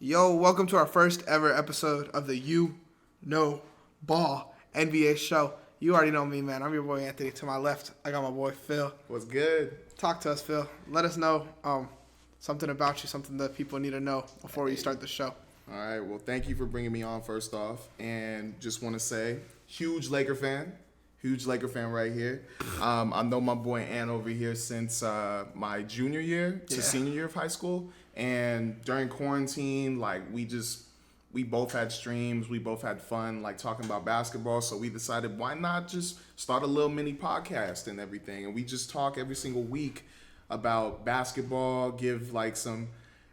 Yo, welcome to our first ever episode of the You Know Ball NBA show. You already know me, man. I'm your boy Anthony. To my left, I got my boy Phil. What's good? Talk to us, Phil. Let us know something about you, something that people need to know before we start the show. All right. Well, thank you for bringing me on first off. And just want to say, huge Laker fan right here. I know my boy Ant over here since my junior year to senior year of high school. And during quarantine, like we both had streams. We both had fun, like talking about basketball. So we decided, why not just start a little mini podcast and everything? And we just talk every single week about basketball, give like some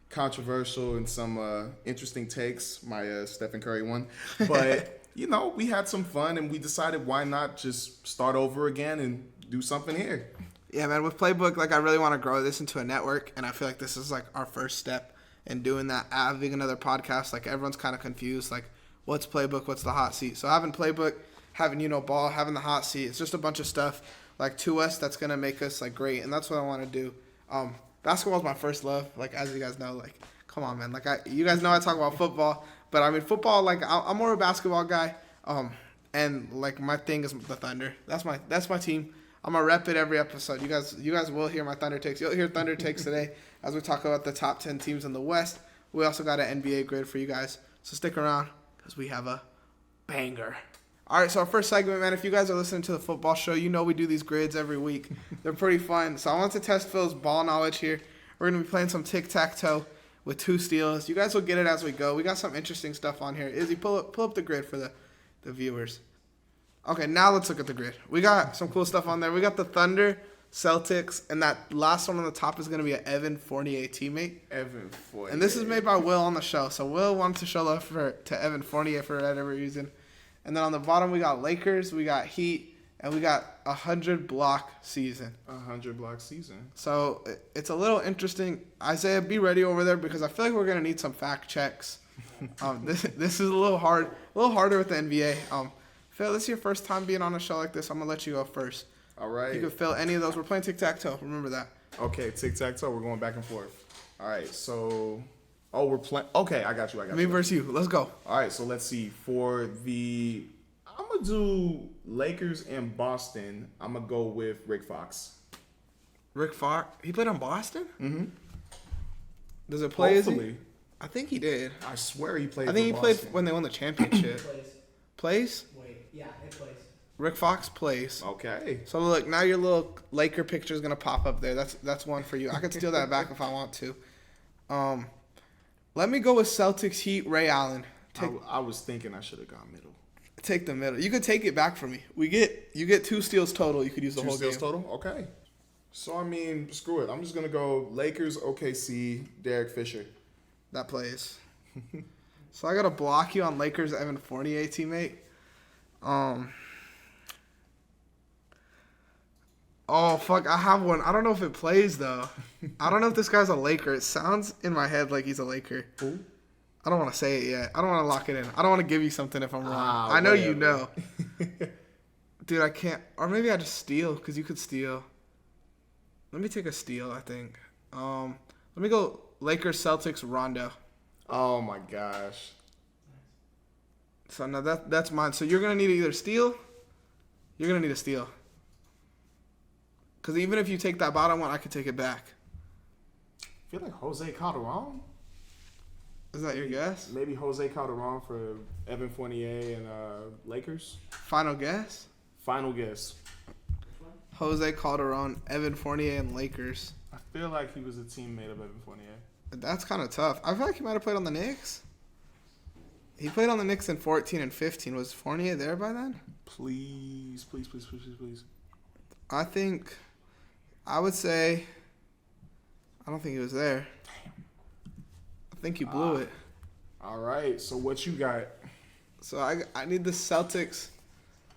controversial and some interesting takes. My Stephen Curry one. But, you know, we had some fun and we decided, why not just start over again and do something here? Yeah, man, with Playbook, like I really want to grow this into a network. And I feel like this is like our first step in doing that, having another podcast. Like everyone's kind of confused, like what's Playbook, what's the hot seat? So having Playbook, having You Know Ball, having the hot seat, it's just a bunch of stuff like to us that's gonna make us like great, and that's what I want to do. Basketball is my first love, like as you guys know. Like come on, man, like you guys know I talk about football, but I mean football, like I'm more of a basketball guy, and like my thing is the Thunder. That's my team. I'm gonna rep it every episode. You guys will hear my Thunder takes. You'll hear Thunder takes today as we talk about the top 10 teams in the West. We also got an NBA grid for you guys, so stick around because we have a banger. All right, so our first segment, man. If you guys are listening to the football show, you know we do these grids every week. They're pretty fun. So I want to test Phil's ball knowledge here. We're gonna be playing some tic-tac-toe with 2 steals. You guys will get it as we go. We got some interesting stuff on here. Izzy, pull up the grid for the viewers. Okay, now let's look at the grid. We got some cool stuff on there. We got the Thunder, Celtics, and that last one on the top is going to be an Evan Fournier teammate. Evan Fournier. And this is made by Will on the show. So Will wanted to show love to Evan Fournier for whatever reason. And then on the bottom, we got Lakers, we got Heat, and we got 100 block season. 100 block season. So it's a little interesting. Isaiah, be ready over there because I feel like we're going to need some fact checks. This is a little harder with the NBA. Phil, this is your first time being on a show like this. I'm going to let you go first. All right. You can fill any of those. We're playing tic-tac-toe. Remember that. Okay, tic-tac-toe. We're going back and forth. All right, so... Oh, we're playing... Okay, I got you. Me versus you. Let's go. All right, so let's see. For the... I'm going to do Lakers and Boston. I'm going to go with Rick Fox. Rick Fox? He played on Boston? Mm-hmm. Does it play? Hopefully. I think he did. I swear he played I think he for played Boston. when they won the championship. Plays? Wait, yeah, it plays. Rick Fox plays. Okay. So look, now your little Laker picture is gonna pop up there. That's one for you. I could steal that back if I want to. Let me go with Celtics Heat Ray Allen. I was thinking I should have gone middle. Take the middle. You could take it back from me. You get 2 steals total. You could use the whole game. 2 steals total? Okay. So I mean, screw it. I'm just gonna go Lakers, OKC, Derek Fisher. That plays. So I gotta block you on Lakers Evan Fournier teammate. Oh fuck, I have one. I don't know if it plays though. I don't know if this guy's a Laker. It sounds in my head like he's a Laker. Who? I don't want to say it yet. I don't want to lock it in. I don't want to give you something if I'm wrong. I know whatever. you know. Dude, I can't. Or maybe I just steal because you could steal. Let me take a steal, I think. Let me go Lakers, Celtics, Rondo. Oh my gosh. So now that's mine. So you're going to need either steal. You're going to need a steal. Because even if you take that bottom one, I could take it back. I feel like Jose Calderon. Is that your guess? Maybe Jose Calderon for Evan Fournier and Lakers. Final guess? Final guess. Jose Calderon, Evan Fournier, and Lakers. I feel like he was a teammate of Evan Fournier. That's kind of tough. I feel like he might have played on the Knicks. He played on the Knicks in 14 and 15. Was Fournier there by then? Please. I would say, I don't think he was there. I think you blew it. All right, so what you got? So I need the Celtics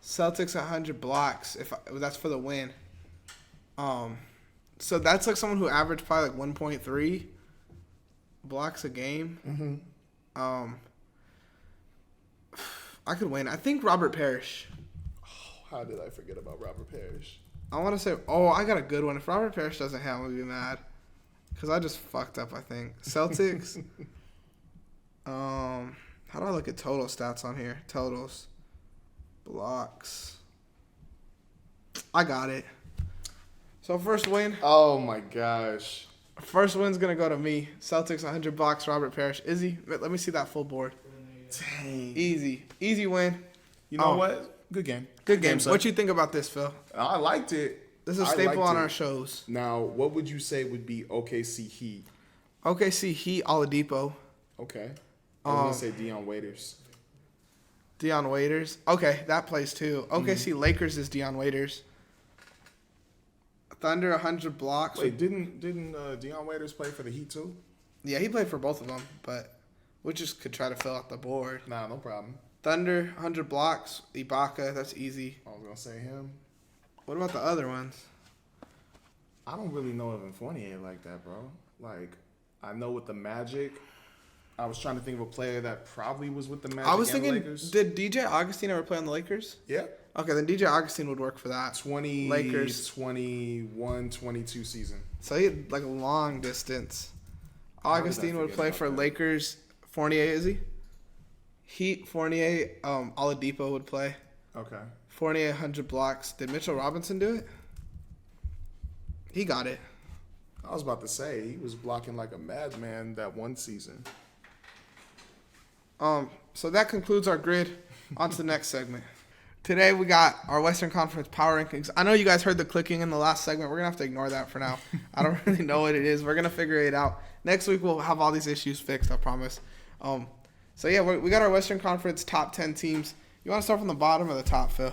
100 blocks if that's for the win. So that's like someone who averaged probably like 1.3 blocks a game. Mm-hmm. I could win. I think Robert Parrish. How did I forget about Robert Parrish? I want to say, I got a good one. If Robert Parrish doesn't hit, I'm going to be mad. Because I just fucked up, I think. Celtics. How do I look at total stats on here? Totals. Blocks. I got it. So first win. Oh my gosh. First win's going to go to me. Celtics 100 blocks, Robert Parrish. Izzy, let me see that full board. Dang. Easy win. You know what? Good game. Good game. What you think about this, Phil? I liked it. This is a staple on our shows. Now, what would you say would be OKC Heat? OKC Heat, Oladipo. Okay. I was going to say Dion Waiters. Dion Waiters. Okay, that plays too. OKC Lakers is Dion Waiters. Thunder 100 blocks. Wait, didn't Dion Waiters play for the Heat too? Yeah, he played for both of them, but we just could try to fill out the board. Nah, no problem. Thunder 100 blocks. Ibaka, that's easy. I was gonna say him. What about the other ones? I don't really know Evan Fournier like that, bro. Like, I know with the Magic. I was trying to think of a player that probably was with the Magic. I was and thinking, Lakers. did DJ Augustine ever play on the Lakers? Yeah. Okay, then DJ Augustine would work for that. Lakers 21, 22 season. So he had like a long distance. Augustine would play for that? Lakers. Fournier, is he? Heat, Fournier, Oladipo would play. Okay. Fournier 100 blocks. Did Mitchell Robinson do it? He got it. I was about to say he was blocking like a madman that one season. So that concludes our grid. On to the next segment. Today we got our Western Conference power rankings. I know you guys heard the clicking in the last segment. We're going to have to ignore that for now. I don't really know what it is. We're going to figure it out. Next week we'll have all these issues fixed, I promise. So yeah, we got our Western Conference top 10 teams. You want to start from the bottom or the top, Phil?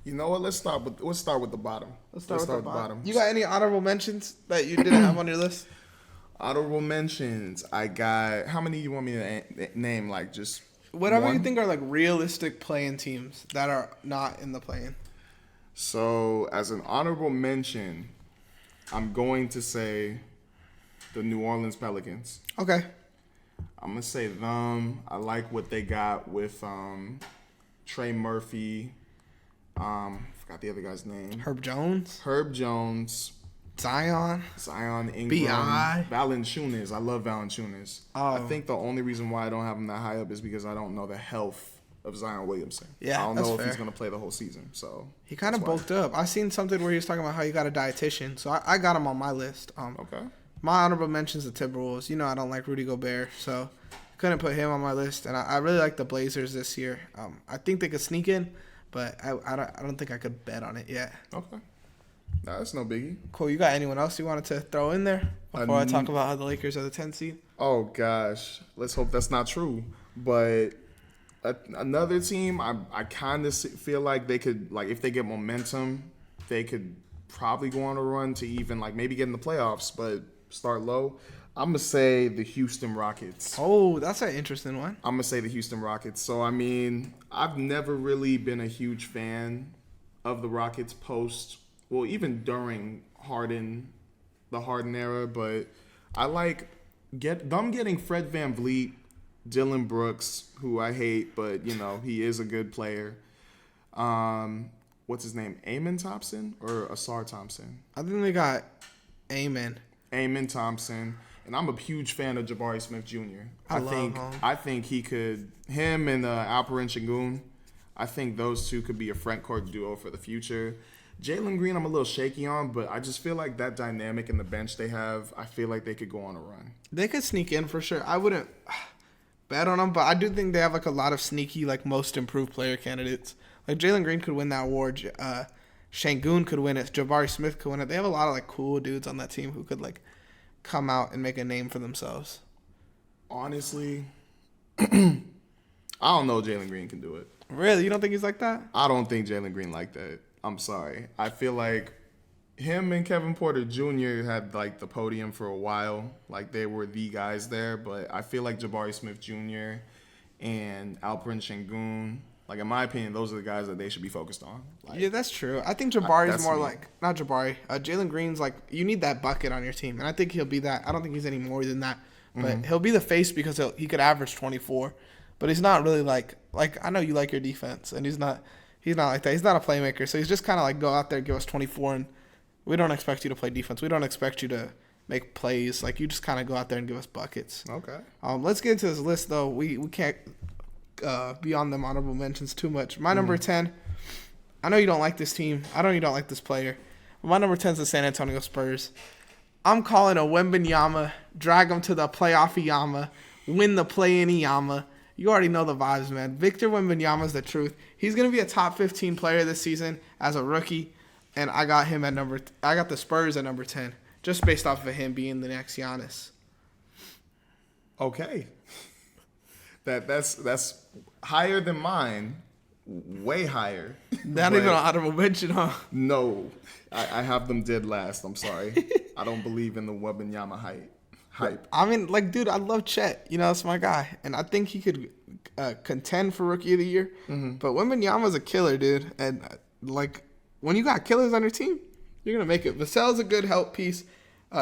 You know what? Let's start with the bottom. Let's start with the bottom. You got any honorable mentions that you didn't have on your list? Honorable mentions. I got. How many you want me to name? Like just whatever one? You think are like realistic play-in teams that are not in the play-in. So as an honorable mention, I'm going to say the New Orleans Pelicans. Okay. I'm gonna say them. I like what they got with Trey Murphy. Forgot the other guy's name. Herb Jones. Zion Ingram. B.I. Valanciunas. I love Valanciunas. Oh. I think the only reason why I don't have him that high up is because I don't know the health of Zion Williamson. Yeah, I don't that's know fair. if he's going to play the whole season. So he kind of bulked up. I seen something where he was talking about how he got a dietitian. So I got him on my list. Okay. My honorable mentions the Timberwolves. You know I don't like Rudy Gobert, so couldn't put him on my list. And I really like the Blazers this year. I think they could sneak in, but I don't think I could bet on it yet. Okay. Nah, that's no biggie. Cool. You got anyone else you wanted to throw in there before I talk about how the Lakers are the 10th seed? Oh, gosh. Let's hope that's not true. But another team, I kind of feel like they could, like, if they get momentum, they could probably go on a run to even, like, maybe get in the playoffs, but start low. I'm going to say the Houston Rockets. Oh, that's an interesting one. I'm going to say the Houston Rockets. So, I mean, I've never really been a huge fan of the Rockets well, even during the Harden era, but I like them getting Fred VanVleet, Dylan Brooks, who I hate, but, you know, he is a good player. What's his name? Amen Thompson or Asar Thompson? I think they got Amen Thompson. And I'm a huge fan of Jabari Smith Jr. I think him and Alperen Şengün, I think those two could be a front court duo for the future. Jalen Green, I'm a little shaky on, but I just feel like that dynamic in the bench they have, I feel like they could go on a run. They could sneak in for sure. I wouldn't bet on them, but I do think they have like a lot of sneaky, like most improved player candidates. Like Jalen Green could win that award. Şengün could win it. Jabari Smith could win it. They have a lot of like cool dudes on that team who could like come out and make a name for themselves. Honestly, I don't know if Jalen Green can do it. Really? You don't think he's like that? I don't think Jalen Green like that. I'm sorry. I feel like him and Kevin Porter Jr. had like the podium for a while. Like they were the guys there. But I feel like Jabari Smith Jr. and Alperen Şengün, like in my opinion, those are the guys that they should be focused on. Like, yeah, that's true. I think Jabari's more me. like, not Jabari. Jalen Green's like, you need that bucket on your team. And I think he'll be that. I don't think he's any more than that. But he'll be the face because he could average 24. But he's not really like I know you like your defense. And he's not like that. He's not a playmaker. So he's just kind of like go out there, give us 24. And we don't expect you to play defense. We don't expect you to make plays. Like, you just kind of go out there and give us buckets. Okay. Let's get into this list, though. We can't be on them honorable mentions too much. My number 10, I know you don't like this team. I know you don't like this player. But my number 10 is the San Antonio Spurs. I'm calling a Wembanyama, drag him to the playoff Yama, win the play-in Yama. You already know the vibes, man. Victor Wembanyama is the truth. He's going to be a top 15 player this season as a rookie, and I got him at I got the Spurs at number 10, just based off of him being the next Giannis. Okay. That's higher than mine. Way higher. Not even an honorable mention, huh? No. I have them dead last. I'm sorry. I don't believe in the Wembanyama hype. I mean, like, dude, I love Chet. You know, that's my guy. And I think he could contend for Rookie of the Year. Mm-hmm. But Wembanyama's a killer, dude. And, like, when you got killers on your team, you're going to make it. Vassell's a good help piece.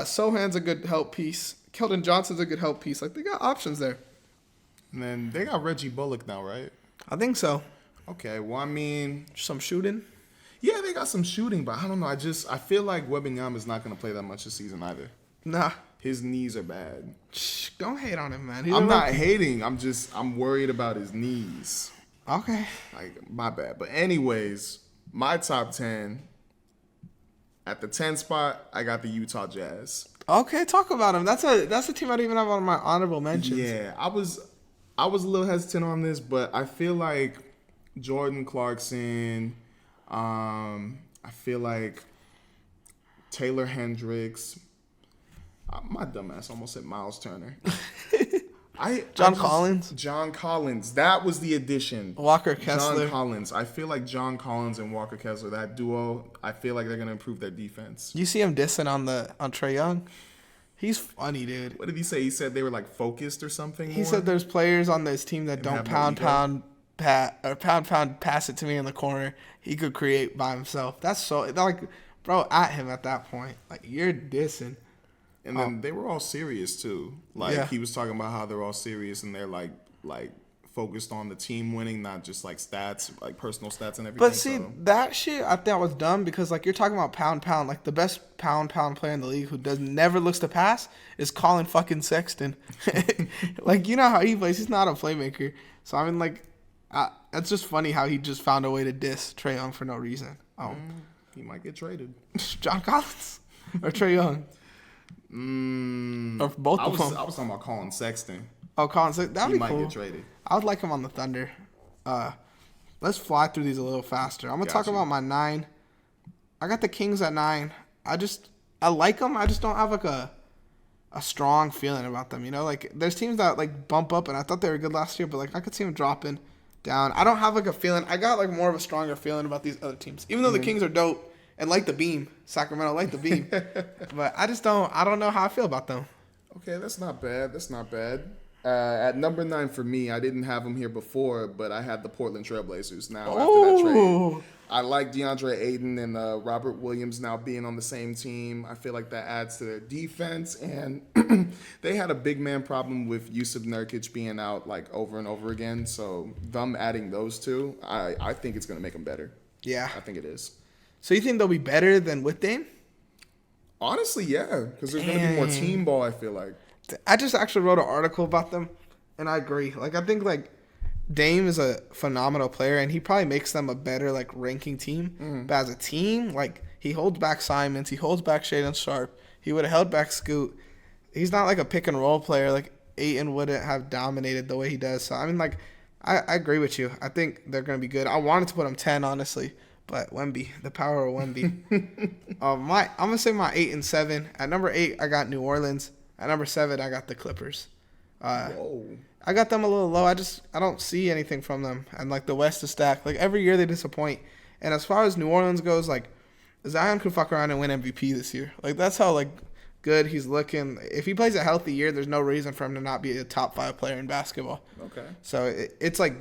Sohan's a good help piece. Keldon Johnson's a good help piece. Like, they got options there. And then they got Reggie Bullock now, right? I think so. Okay, well, I mean... Some shooting? Yeah, they got some shooting, but I don't know. I feel like Wembanyama's not going to play that much this season either. Nah. His knees are bad. Shh, don't hate on him, man. I'm not hating. I'm worried about his knees. Okay. Like, my bad. But anyways, my top 10. At the 10 spot, I got the Utah Jazz. Okay, talk about him. That's a team I don't even have on my honorable mentions. Yeah, I was a little hesitant on this, but I feel like Jordan Clarkson, I feel like Taylor Hendricks. My dumbass almost said Miles Turner. John Collins. That was the addition. Walker Kessler. John Collins. I feel like John Collins and Walker Kessler, that duo, I feel like they're going to improve their defense. You see him dissing on Trae Young? He's funny, dude. What did he say? He said they were like focused or something. He said there's players on this team that don't pound pass it to me in the corner. He could create by himself. That's so like, bro, at him at that point. Like, you're dissing. And then they were all serious too. Like, he was talking about how they're all serious and they're like focused on the team winning, not just like stats, like personal stats and everything. But see, that shit I thought was dumb because, like, you're talking about pound. Like, the best pound player in the league who never looks to pass is Colin fucking Sexton. Like, you know how he plays. He's not a playmaker. So I mean, like, it's just funny how he just found a way to diss Trae Young for no reason. He might get traded. John Collins or Trae Young. Or both of them. I was talking about Colin Sexton. Oh, Colin Sexton. That'd be cool. He might get traded. I would like him on the Thunder. Let's fly through these a little faster. I'm going to talk about my 9. I got the Kings at 9. I like them. I just don't have like a strong feeling about them. You know, like, there's teams that like bump up, and I thought they were good last year, but like I could see them dropping down. I don't have like a feeling. I got like more of a stronger feeling about these other teams, even though the Kings are dope. And like the beam, Sacramento like the beam, but I don't know how I feel about them. Okay, that's not bad. At number 9 for me, I didn't have them here before, but I had the Portland Trailblazers now after that trade. I like DeAndre Ayton and Robert Williams now being on the same team. I feel like that adds to their defense, and they had a big man problem with Jusuf Nurkic being out like over and over again. So them adding those two, I think it's going to make them better. Yeah, I think it is. So you think they'll be better than with Dame? Honestly, yeah, because there's going to be more team ball, I feel like. I just actually wrote an article about them, and I agree. Like, I think, like, Dame is a phenomenal player, and he probably makes them a better, like, ranking team. Mm-hmm. But as a team, like, he holds back Simons. He holds back Shaedon Sharp. He would have held back Scoot. He's not, like, a pick-and-roll player. Like, Ayton wouldn't have dominated the way he does. So, I mean, like, I agree with you. I think they're going to be good. I wanted to put them 10, honestly. But Wemby, the power of Wemby. I'm going to say my 8 and 7. At number 8, I got New Orleans. At number 7, I got the Clippers. Whoa. I got them a little low. I don't see anything from them. And, like, the West is stacked. Like, every year they disappoint. And as far as New Orleans goes, like, Zion could fuck around and win MVP this year. Like, that's how, like, good he's looking. If he plays a healthy year, there's no reason for him to not be a top 5 player in basketball. Okay. So it's like,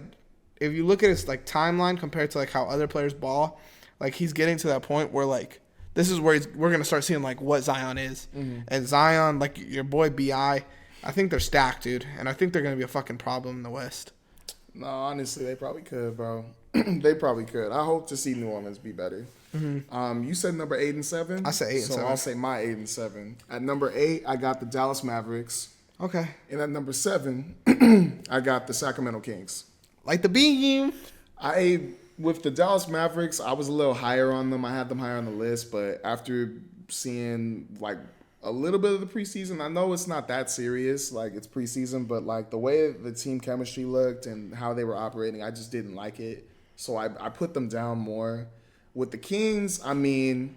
if you look at his like timeline compared to like how other players ball, like he's getting to that point where like this is where we're gonna start seeing like what Zion is. Mm-hmm. And Zion, like your boy Bi, I think they're stacked, dude, and I think they're gonna be a fucking problem in the West. No, honestly, they probably could, bro. They probably could. I hope to see New Orleans be better. You said number 8 and 7. I said 8 and 7. So I'll say my 8 and 7. At number 8, I got the Dallas Mavericks. Okay. And at number 7, I got the Sacramento Kings. Like the beam. With the Dallas Mavericks, I was a little higher on them. I had them higher on the list, but after seeing like a little bit of the preseason, I know it's not that serious, like it's preseason, but like the way the team chemistry looked and how they were operating, I just didn't like it. So I put them down more. With the Kings, I mean,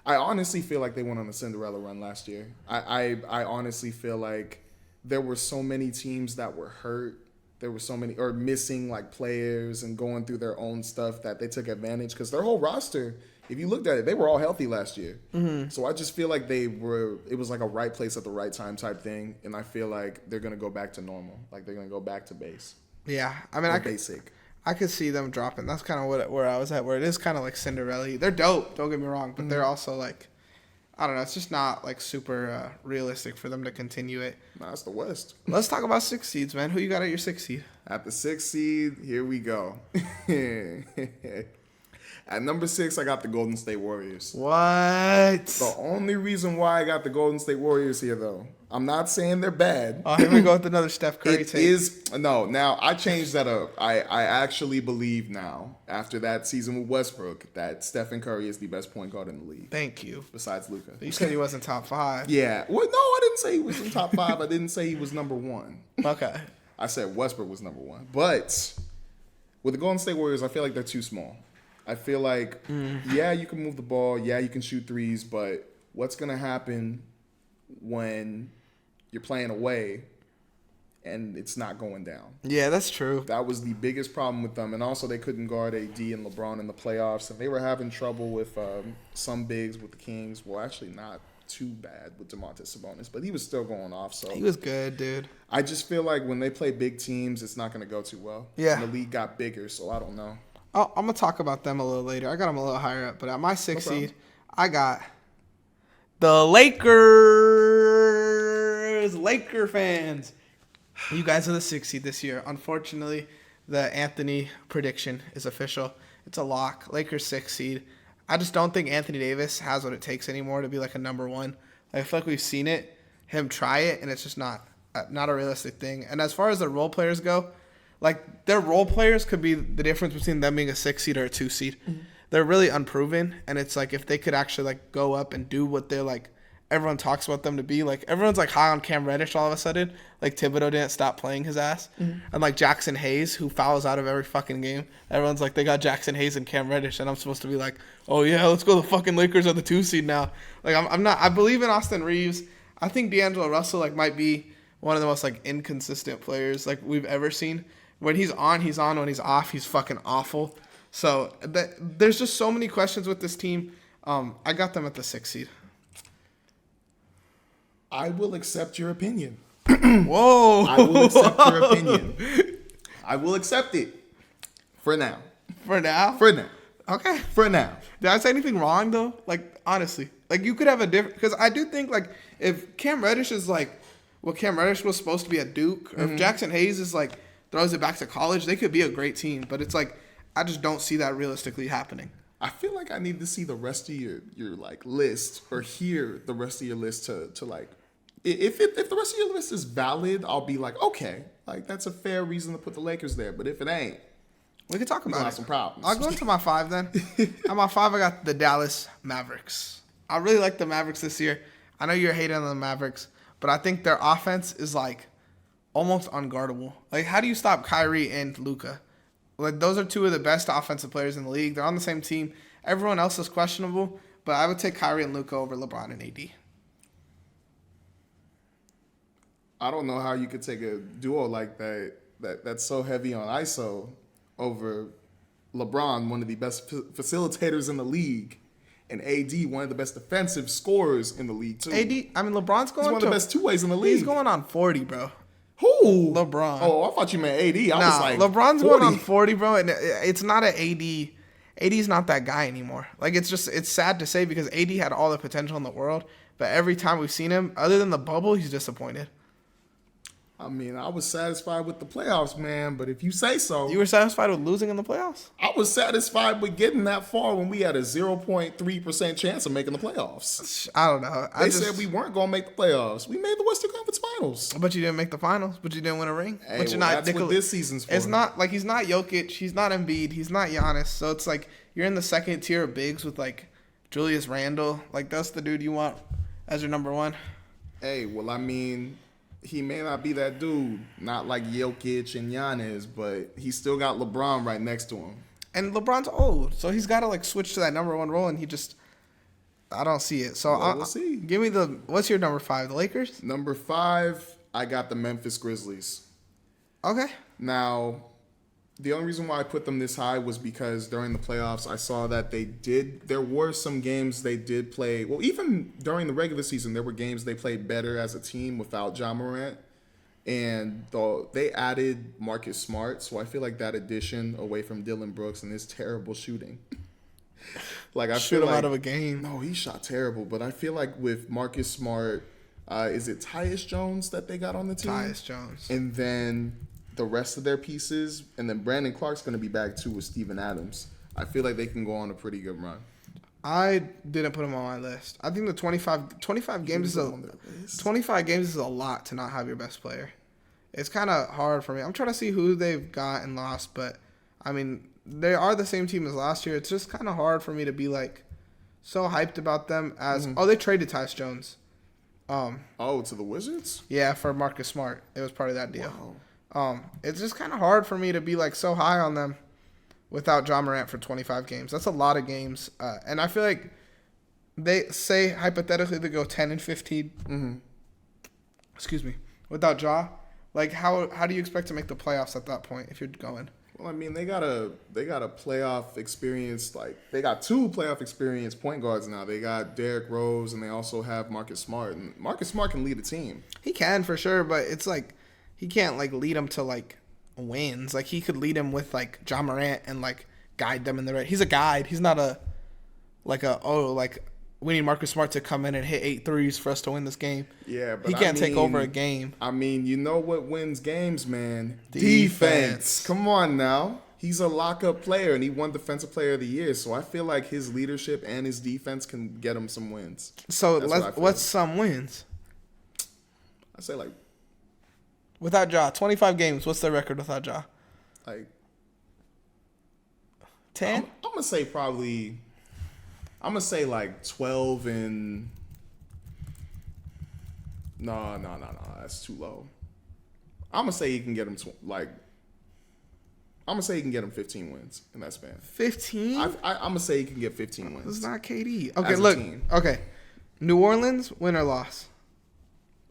I honestly feel like they went on a Cinderella run last year. I honestly feel like there were so many teams that were hurt. There were so many, or missing like players and going through their own stuff that they took advantage because their whole roster, if you looked at it, they were all healthy last year. So I just feel like it was like a right place at the right time type thing. And I feel like they're going to go back to normal. Like they're going to go back to base. Yeah. I mean, basic. I could see them dropping. That's kind of where I was at, where it is kind of like Cinderella. They're dope, don't get me wrong, but they're also like, I don't know, it's just not like super realistic for them to continue it. Nah, it's the West. Let's talk about 6 seeds, man. Who you got at your 6 seed? At the 6th seed, here we go. At number 6, I got the Golden State Warriors. What? The only reason why I got the Golden State Warriors here, though, I'm not saying they're bad. Oh, here we go with another Steph Curry take. Now I changed that up. I actually believe now, after that season with Westbrook, that Stephen Curry is the best point guard in the league. Thank you. Besides Luka. You said he wasn't top 5. Yeah. Well, no, I didn't say he was in top 5. I didn't say he was number 1. Okay. I said Westbrook was number 1. But with the Golden State Warriors, I feel like they're too small. I feel like, yeah, you can move the ball. Yeah, you can shoot threes. But what's going to happen when you're playing away and it's not going down? Yeah, that's true. That was the biggest problem with them. And also they couldn't guard AD and LeBron in the playoffs. And they were having trouble with some bigs with the Kings. Well, actually not too bad with DeMontis Sabonis, but he was still going off. So he was good, dude. I just feel like when they play big teams, it's not going to go too well. Yeah. And the league got bigger, so I don't know. I'm going to talk about them a little later. I got them a little higher up, but at my 6th seed, I got the Lakers. Laker fans. You guys are the 6th seed this year. Unfortunately, the Anthony prediction is official. It's a lock. Lakers 6th seed. I just don't think Anthony Davis has what it takes anymore to be like a number 1. I feel like we've seen him try it, and it's just not a realistic thing. And as far as the role players go, like their role players could be the difference between them being a 6 seed or a 2 seed. They're really unproven, and it's like if they could actually like go up and do what they're like everyone talks about them to be, like everyone's like high on Cam Reddish all of a sudden. Like Thibodeau didn't stop playing his ass, and like Jackson Hayes, who fouls out of every fucking game. Everyone's like they got Jackson Hayes and Cam Reddish, and I'm supposed to be like, oh yeah, let's go. The fucking Lakers are the 2 seed now. Like I'm not. I believe in Austin Reeves. I think D'Angelo Russell like might be one of the most like inconsistent players like we've ever seen. When he's on, he's on. When he's off, he's fucking awful. So there's just so many questions with this team. I got them at the 6th seed. I will accept your opinion. Whoa. I will accept your opinion. I will accept it. For now. For now? For now. Okay. For now. Did I say anything wrong, though? Like, honestly. Like, you could have a different... Because I do think, like, if Cam Reddish is, like... Well, Cam Reddish was supposed to be at Duke. Or if Jackson Hayes is, like, throws it back to college, they could be a great team. But it's, like, I just don't see that realistically happening. I feel like I need to see the rest of your like, list or hear the rest of your list to like... If the rest of your list is valid, I'll be like, okay. Like, that's a fair reason to put the Lakers there. But if it ain't... We can talk about it. Have some problems. I'll go into my 5 then. At my 5, I got the Dallas Mavericks. I really like the Mavericks this year. I know you're hating on the Mavericks, but I think their offense is like almost unguardable. Like, how do you stop Kyrie and Luka? Like, those are 2 of the best offensive players in the league. They're on the same team. Everyone else is questionable, but I would take Kyrie and Luka over LeBron and AD. I don't know how you could take a duo like that's so heavy on ISO over LeBron, one of the best facilitators in the league, and AD, one of the best defensive scorers in the league too. LeBron's going. He's one of the best two-ways in the league. He's going on 40, bro. Who? LeBron. Oh, I thought you meant AD. I was like, LeBron's 40. going on 40, bro, and it's not an AD. AD's not that guy anymore. Like, it's sad to say because AD had all the potential in the world, but every time we've seen him, other than the bubble, he's disappointed. I mean, I was satisfied with the playoffs, man. But if you say so, You were satisfied with losing in the playoffs? I was satisfied with getting that far when we had a 0.3% chance of making the playoffs. I don't know. They said we weren't going to make the playoffs. We made the Western Conference Finals. But you didn't make the finals. But you didn't win a ring. Hey, but you're well, not. that's what this season's for. It's not like he's not Jokic. He's not Embiid. He's not Giannis. So it's like you're in the second tier of bigs with like Julius Randle. Like that's the dude you want as your number one. Hey, well, I mean, he may not be that dude, not like Jokic and Giannis, but he still got LeBron right next to him. And LeBron's old, so he's got to like switch to that number one role, and I don't see it. So Well, we'll see. Give me what's your number 5? The Lakers? Number 5, I got the Memphis Grizzlies. Okay. Now, the only reason why I put them this high was because during the playoffs, I saw that there were some games they did play. Well, even during the regular season, there were games they played better as a team without Ja Morant. And they added Marcus Smart, so I feel like that addition away from Dylan Brooks and his terrible shooting. Like I Shoot feel him like, out of a game. No, he shot terrible, but I feel like with Marcus Smart, is it Tyus Jones that they got on the team? Tyus Jones. And then the rest of their pieces, and then Brandon Clark's going to be back too with Steven Adams. I feel like they can go on a pretty good run. I didn't put him on my list. I think the 25 games is a lot to not have your best player. It's kind of hard for me. I'm trying to see who they've got and lost, but I mean, they are the same team as last year. It's just kind of hard for me to be like so hyped about them as they traded Tyus Jones. To the Wizards? Yeah, for Marcus Smart. It was part of that deal. Wow. It's just kind of hard for me to be like so high on them without Ja Morant for 25 games. That's a lot of games. And I feel like they say hypothetically they go 10 and 15. Mm-hmm. Excuse me. Without Ja, like how do you expect to make the playoffs at that point if you're going? Well, I mean, they got a playoff experience. Like they got 2 playoff experience point guards now. They got Derrick Rose, and they also have Marcus Smart. And Marcus Smart can lead a team. He can for sure, but it's like he can't like lead them to like wins. Like he could lead them with like Ja Morant and like guide them in the right. He's a guide. He's not we need Marcus Smart to come in and hit 8 threes for us to win this game. Yeah, but he can't take over a game. I mean, you know what wins games, man? Defense. Come on now. He's a lock-up player, and he won Defensive Player of the Year. So I feel like his leadership and his defense can get him some wins. So what's some wins? I say like without Ja, 25 games. What's their record without Ja? Like 10. I'm gonna say probably. I'm going to say like 12 and... No. That's too low. I'm going to say he can get him I'm going to say he can get him 15 wins in that span. 15? I'm going to say he can get 15 wins. It's not KD. Okay, look. Okay. New Orleans, win or loss?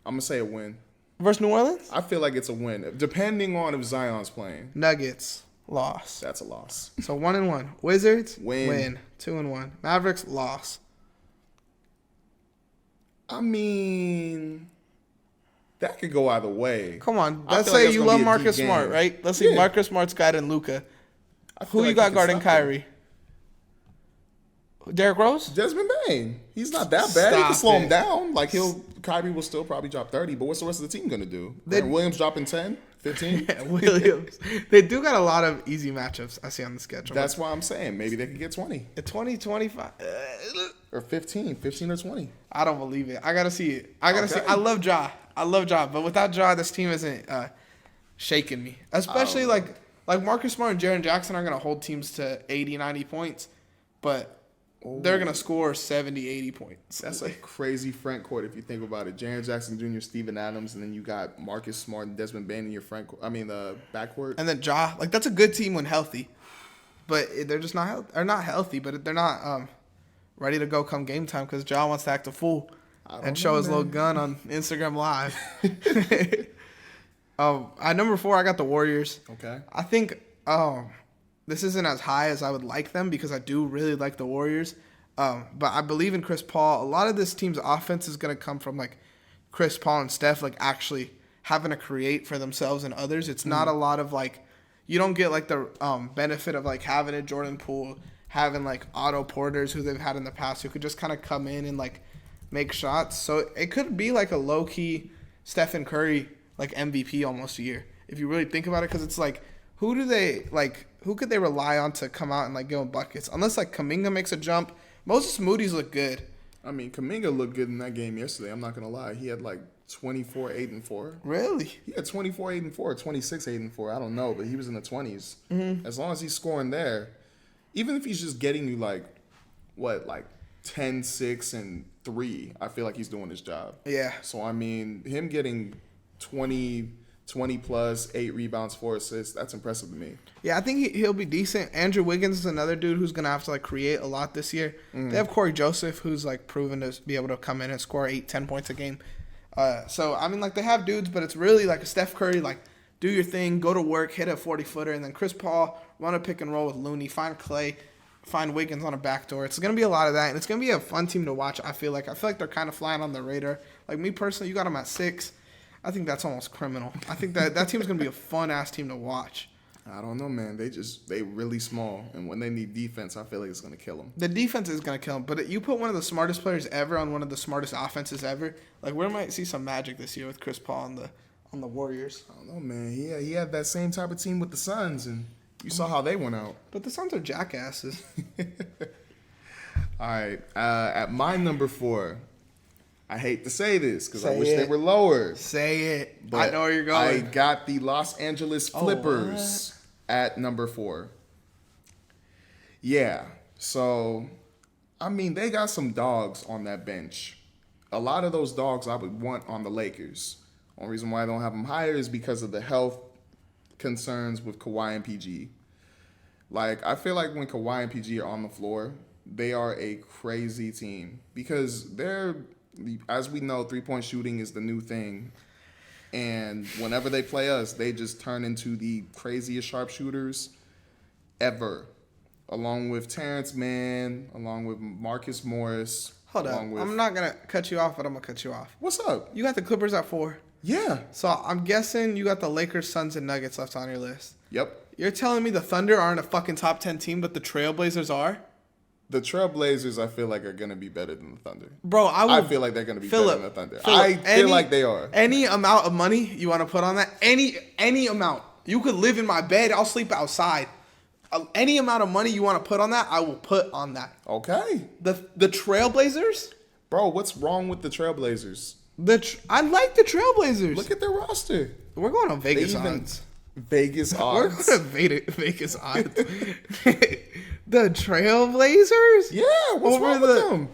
I'm going to say a win. Versus New Orleans? I feel like it's a win. Depending on if Zion's playing. Nuggets, loss. That's a loss. So 1-1. Wizards, win. 2-1. Mavericks, loss. I mean, that could go either way. Come on. Let's say you love Marcus Smart, right? Let's see Marcus Smart's guarding Luka. Who you got guarding Kyrie? Derrick Rose? Desmond Bane. He's not that bad. He can slow him down. Like Kyrie will still probably drop 30, but what's the rest of the team gonna do? Williams dropping 10, 15? Yeah, Williams. They do got a lot of easy matchups I see on the schedule. That's why I'm saying maybe they could get 20. 20, 25. Or 15 or 20. I don't believe it. I gotta see it. I love Ja, but without Ja, this team isn't shaking me. Especially like Marcus Smart and Jaren Jackson are gonna hold teams to 80, 90 points, but they're going to score 70, 80 points. That's a crazy front court if you think about it. Jaren Jackson Jr., Steven Adams, and then you got Marcus Smart and Desmond Bane in your backcourt. And then Ja. Like, that's a good team when healthy. But they're just not healthy, but they're not ready to go come game time because Ja wants to act a fool and show his little gun on Instagram Live. At number 4, I got the Warriors. Okay. I think... this isn't as high as I would like them because I do really like the Warriors. But I believe in Chris Paul. A lot of this team's offense is going to come from like Chris Paul and Steph like actually having to create for themselves and others. It's not a lot of like you don't get like the benefit of like having a Jordan Poole, having like Otto Porters who they've had in the past who could just kind of come in and like make shots. So it could be like a low-key Stephen Curry like MVP almost a year. If you really think about it, because it's like, who could they rely on to come out and like give them buckets? Unless like Kuminga makes a jump. Moses Moody's look good. I mean, Kuminga looked good in that game yesterday. I'm not gonna lie. He had like 24, 8, and 4. Really? He had 24, 8, and 4, 26, 8, and 4. I don't know, but he was in the 20s. Mm-hmm. As long as he's scoring there, even if he's just getting you like 10, 6, and 3, I feel like he's doing his job. Yeah. So I mean, him getting 20 plus, 8 rebounds, 4 assists, that's impressive to me. Yeah, I think he'll be decent. Andrew Wiggins is another dude who's going to have to, like, create a lot this year. They have Corey Joseph, who's, like, proven to be able to come in and score 8-10 points a game. So, I mean, like, they have dudes, but it's really, like, a Steph Curry, like, do your thing, go to work, hit a 40-footer, and then Chris Paul, run a pick and roll with Looney, find Clay, find Wiggins on a backdoor. It's going to be a lot of that, and it's going to be a fun team to watch, I feel like. I feel like they're kind of flying on the radar. Like, me personally, you got them at 6. I think that's almost criminal. I think that team's going to be a fun-ass team to watch. I don't know, man. They really small, and when they need defense, I feel like it's going to kill them. The defense is going to kill them, but you put one of the smartest players ever on one of the smartest offenses ever. Like, we might see some magic this year with Chris Paul on the Warriors. I don't know, man. He had that same type of team with the Suns, and you saw how they went out. But the Suns are jackasses. All right. At my number 4, I hate to say this because I Say wish it. they were lower. Say it. But I know where you're I going. got the Los Angeles Clippers at number 4. Yeah. So, I mean, they got some dogs on that bench. A lot of those dogs I would want on the Lakers. Only reason why I don't have them higher is because of the health concerns with Kawhi and PG. Like, I feel like when Kawhi and PG are on the floor, they are a crazy team because as we know, 3-point shooting is the new thing. And whenever they play us, they just turn into the craziest sharpshooters ever. Along with Terrence Mann, along with Marcus Morris. Hold up. I'm not going to cut you off, but I'm going to cut you off. What's up? You got the Clippers at 4. Yeah. So I'm guessing you got the Lakers, Suns, and Nuggets left on your list. Yep. You're telling me the Thunder aren't a fucking top 10 team, but the Trailblazers are? The Trailblazers, I feel like, are going to be better than the Thunder. Bro, I feel like they're going to be better than the Thunder. I feel like they are. Any amount of money you want to put on that, any amount. You could live in my bed. I'll sleep outside. Any amount of money you want to put on that, I will put on that. Okay. The Trailblazers? Bro, what's wrong with the Trailblazers? I like the Trailblazers. Look at their roster. We're going on Vegas odds. Vegas odds. We're going to Vegas odds. The Trailblazers? Yeah, what's wrong with them?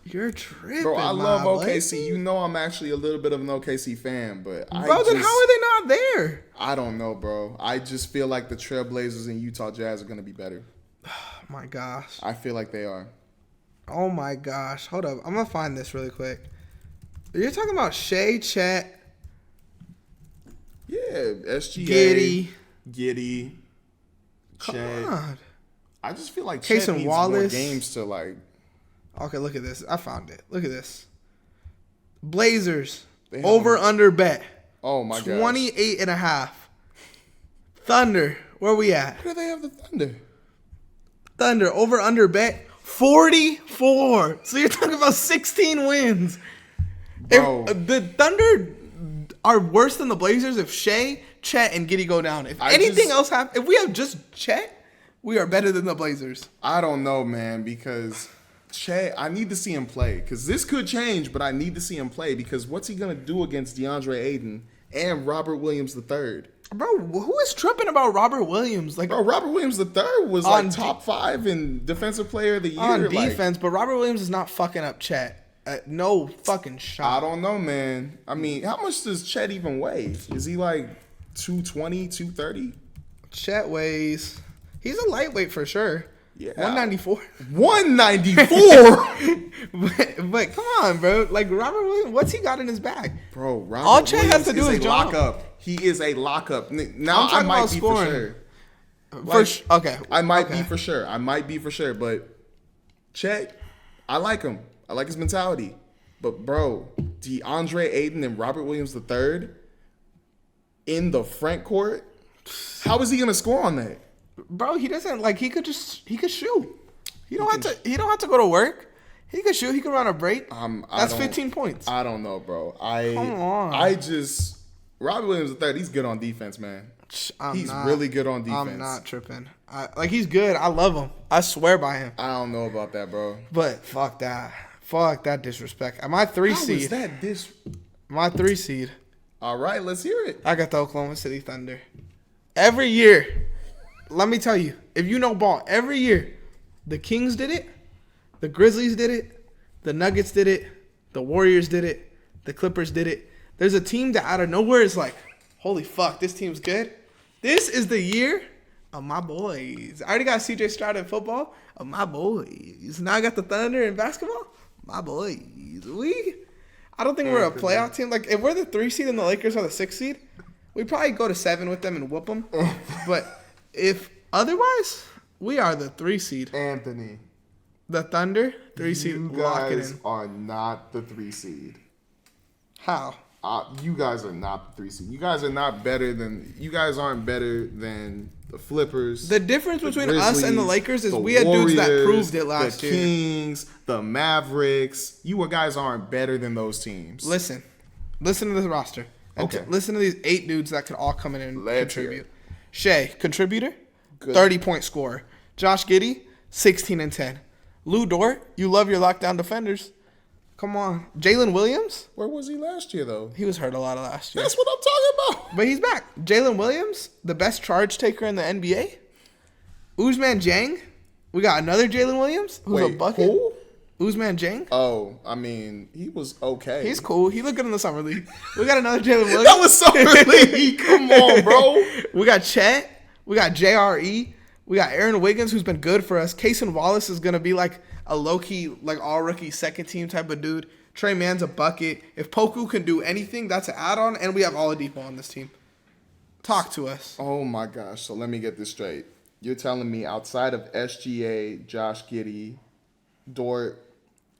You're tripping, bro. I love OKC. lady. You know I'm actually a little bit of an OKC fan, but then how are they not there? I don't know, bro. I just feel like the Trailblazers and Utah Jazz are going to be better. Oh, my gosh. I feel like they are. Oh, my gosh. Hold up. I'm going to find this really quick. You're talking about Shea, Chet. Yeah, Giddey. SGA. Giddy. Come Chet. on. I just feel like Case Chet and needs Wallace. more games to like. Okay, look at this. I found it. Look at this. Blazers. They have Over under bet. Oh my god. 28.5. Thunder. Where we at? Where do they have the Thunder? Thunder. Over under bet. 44. So you're talking about 16 wins. Bro. If the Thunder are worse than the Blazers if Shea, Chet, and Giddey go down. If anything else happens, if we have just Chet, we are better than the Blazers. I don't know, man, because Chet, I need to see him play. Because this could change, but I need to see him play. Because what's he going to do against DeAndre Ayton and Robert Williams III? Bro, who is tripping about Robert Williams? Like, Bro, Robert Williams III was like top 5 in Defensive Player of the Year. On defense, but Robert Williams is not fucking up Chet. No fucking shot. I don't know, man. I mean, how much does Chet even weigh? Is he like 220, 230? Chet weighs... He's a lightweight for sure. Yeah. 194. 194? but come on, bro. Like, Robert Williams, what's he got in his bag? Bro, Robert All Chet Williams has to do is jump. lockup. He is a lockup. Now, I I'm talking might about be scoring. for sure. Okay. I might be for sure. I might be for sure. But Chet, I like him. I like his mentality. But, bro, DeAndre Ayton and Robert Williams III in the front court, how is he going to score on that? Bro, he doesn't he could shoot. He don't have to go to work. He could shoot. He could run a break. That's 15 points. I don't know, bro. Come on. I just Robbie Williams III, he's good on defense, man. He's really good on defense. I'm not tripping. He's good. I love him. I swear by him. I don't know about that, bro. But fuck that. Fuck that disrespect. My 3 seed. How is that My 3 seed. All right, let's hear it. I got the Oklahoma City Thunder. Every year, let me tell you, if you know ball, every year, the Kings did it, the Grizzlies did it, the Nuggets did it, the Warriors did it, the Clippers did it. There's a team that out of nowhere is like, holy fuck, this team's good. This is the year of my boys. I already got CJ Stroud in football. Of my boys. Now I got the Thunder in basketball. My boys. I don't think we're a playoff team. Like, if we're the 3 seed and the Lakers are the 6 seed, we'd probably go to 7 with them and whoop them. But if otherwise, we are the 3 seed. Anthony. The Thunder, 3 seed. You Lock it guys in. are not the 3 seed. How? You guys are not the 3 seed. You guys are not better than. You guys aren't better than the Flippers. The difference between Grizzlies, us and the Lakers is the we had dudes that Warriors, proved it last year. The Kings, the Mavericks. You guys aren't better than those teams. Listen to this roster. And Okay. listen to these 8 dudes that could all come in and Let's hear contribute. it. Shea, contributor, Good. 30-point scorer. Josh Giddey, 16 and 10. Lou Dort, you love your lockdown defenders. Come on. Jalen Williams, Where was he last year, though? he was hurt a lot of last year. That's what I'm talking about. But he's back. Jalen Williams, the best charge taker in the NBA. Ousmane Dieng, we got another Jalen Williams who's a Wait, bucket. who? Ousmane Dieng. Oh, I mean, he was okay. He's cool. He looked good in the summer league. We got another Jalen Williams. That was Summer League. Come on, bro. We got Chet. We got JRE. We got Aaron Wiggins, who's been good for us. Kaysen Wallace is going to be like a low-key, like all-rookie second-team type of dude. Trey Mann's a bucket. If Poku can do anything, that's an add-on, and we have Oladipo on this team. Talk to us. Oh, my gosh. So let me get this straight. You're telling me outside of SGA, Josh Giddey, Dort,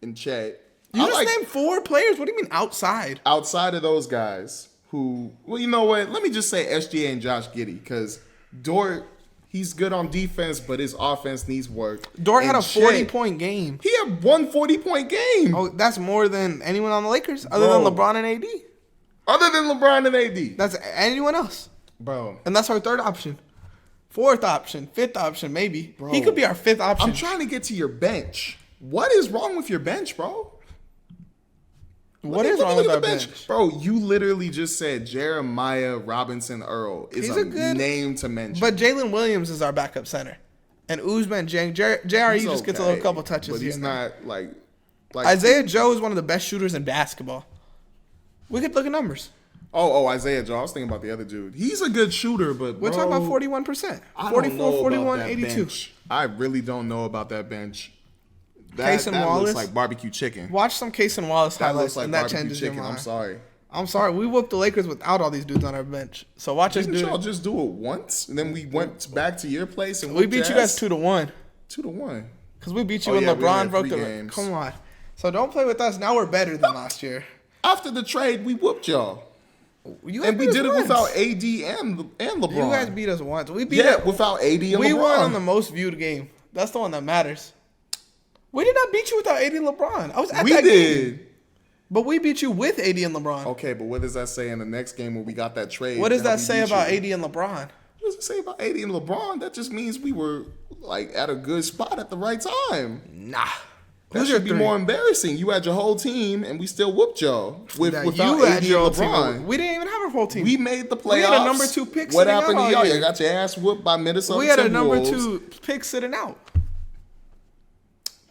and Chet. You just named 4 players. What do you mean outside? Outside of those guys who, well, you know what? Let me just say SGA and Josh Giddey because Dort, he's good on defense, but his offense needs work. Dort had And a Chet, 40-point game. He had one 40-point game. Oh, that's more than anyone on the Lakers other than LeBron and AD. Other than LeBron and AD. That's anyone else. Bro. And that's our 3rd option. 4th option. 5th option, maybe. Bro. He could be our 5th option. I'm trying to get to your bench. What is wrong with your bench, bro? What is wrong with our bench? Bro, you literally just said Jeremiah Robinson Earl is He's a a good name to mention. But Jalen Williams is our backup center. And Ousmane Dieng, JRE He's just gets a okay, little couple touches but here he's and there. not like Isaiah Joe is one of the best shooters in basketball. We could look at numbers. Oh, Isaiah Joe. I was thinking about the other dude. He's a good shooter, but We're talking about 41%. I don't 44, know 41, about that 82. bench. I really don't know about that bench. That Kaysen looks Wallace? like barbecue chicken. Watch some Kaysen Wallace That highlights, looks like and that barbecue changes your chicken. mind. I'm sorry. I'm sorry. We whooped the Lakers without all these dudes on our bench. So watch us Didn't do y'all it. just do it once, and then we went back to your place and We beat you guys 2-1. 2-1. Because we beat you Oh, when yeah, we only LeBron had broke 3 the... games. Come on. So don't play with us. Now we're better than last year. After the trade, we whooped y'all, You and we beat us did it once. without AD and LeBron. You guys beat us once. We beat yeah, it. without AD and We LeBron. won on the most viewed game. That's the one that matters. We did not beat you without AD and LeBron. I was at We that did. game. But we beat you with AD and LeBron. Okay, but what does that say in the next game when we got that trade? What does that we say beat about you? AD and LeBron? What does it say about AD and LeBron? That just means we were like at a good spot at the right time. Nah. That Who's your should be 3? more embarrassing. You had your whole team, and we still whooped y'all Nah, without you AD had and your whole team. LeBron. We didn't even have our whole team. We made the playoffs. We had a number 2 pick What sitting happened out to all y'all? year. You got your ass whooped by Minnesota We had a number Timberwolves. 2 pick sitting out.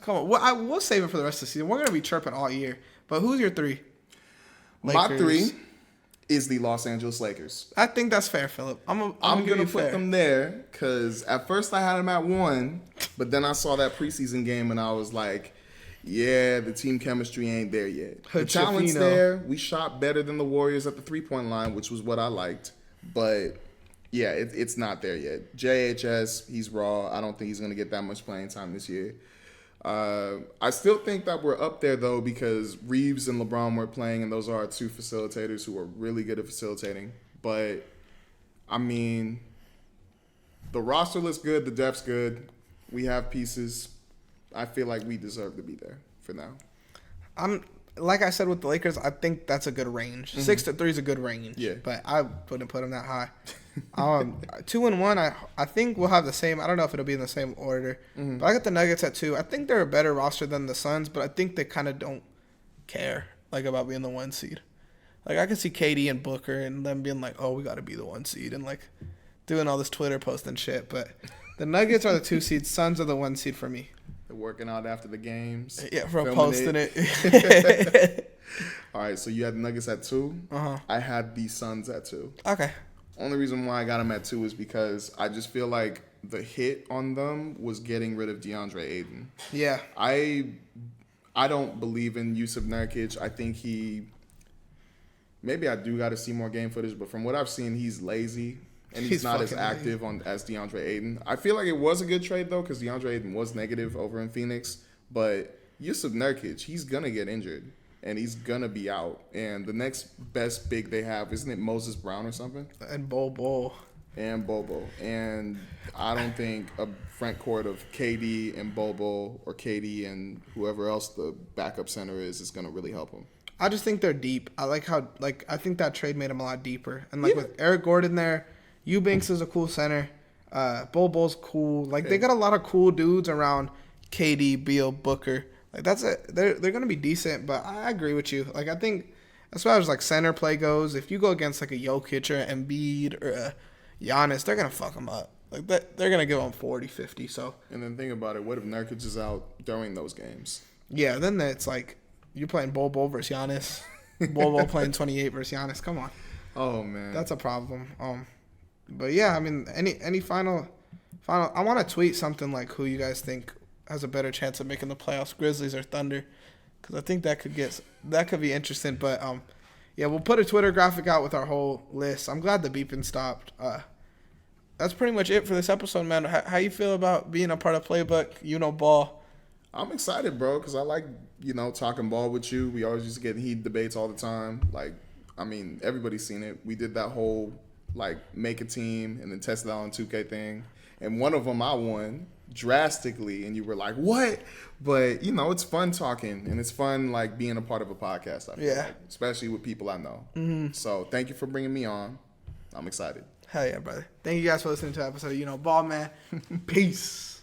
Come on. We'll save it for the rest of the season. We're going to be chirping all year. But who's your 3? My Lakers. 3 is the Los Angeles Lakers. I think that's fair, Philip. I'm I'm going gonna to put them there because at first I had them at 1, but then I saw that preseason game and I was like, yeah, the team chemistry ain't there yet. The talent's Hachifino. there. We shot better than the Warriors at the 3-point line, which was what I liked. But yeah, it's not there yet. JHS, he's raw. I don't think he's gonna get that much playing time this year. I still think that we're up there though because Reeves and LeBron were playing, and those are our 2 facilitators who are really good at facilitating. But I mean, the roster looks good, the depth's good. We have pieces. I feel like we deserve to be there for now. like I said with the Lakers, I think that's a good range. 6-3 is a good range. Yeah. But I wouldn't put them that high. 2-1, I think we'll have the same. I don't know if it'll be in the same order. But I got the Nuggets at 2. I think they're a better roster than the Suns, but I think they kind of don't care about being the 1 seed. I can see KD and Booker and them being like, oh, we got to be the 1 seed and doing all this Twitter post and shit. But the Nuggets are the 2 seeds. Suns are the 1 seed for me. They're working out after the games. Yeah, for posting it. All right, so you had the Nuggets at 2. Uh-huh. I had the Suns at 2. Okay. Only reason why I got them at 2 is because I just feel like the hit on them was getting rid of DeAndre Ayton. Yeah. I don't believe in Yusuf Nurkic. I think maybe I do got to see more game footage, but from what I've seen, he's lazy. And he's not as active as DeAndre Ayton. I feel like it was a good trade, though, because DeAndre Ayton was negative over in Phoenix. But Yusuf Nurkic, he's going to get injured, and he's going to be out. And the next best big they have, isn't it Moses Brown or something? And Bobo. And I don't think a front court of KD and Bobo or KD and whoever else the backup center is going to really help him. I just think they're deep. I like how, I think that trade made them a lot deeper. And, with Eric Gordon there, Eubanks is a cool center. Bobo's cool. They got a lot of cool dudes around KD, Beal, Booker. That's it. They're going to be decent, but I agree with you. I think as far as, center play goes, if you go against, a Jokic or an Embiid or a Giannis, they're going to fuck them up. They're going to give them 40, 50, so. And then think about it. What if Nurkic is out during those games? Yeah, then it's you're playing Bobo versus Giannis. Bobo playing 28 versus Giannis. Come on. Oh, man. That's a problem. But yeah, I mean, any final. I want to tweet something who you guys think has a better chance of making the playoffs, Grizzlies or Thunder, because I think that could be interesting. But yeah, we'll put a Twitter graphic out with our whole list. I'm glad the beeping stopped. That's pretty much it for this episode, man. How you feel about being a part of Playbook? Ball. I'm excited, bro, because I like talking ball with you. We always used to get in heated debates all the time. Everybody's seen it. We did that whole make a team and then test it out on 2K thing. And one of them I won drastically, and you were like, what? But, it's fun talking, and it's fun, being a part of a podcast, I feel like, especially with people I know. Mm-hmm. So thank you for bringing me on. I'm excited. Hell yeah, brother. Thank you guys for listening to the episode of Ball, man. Peace.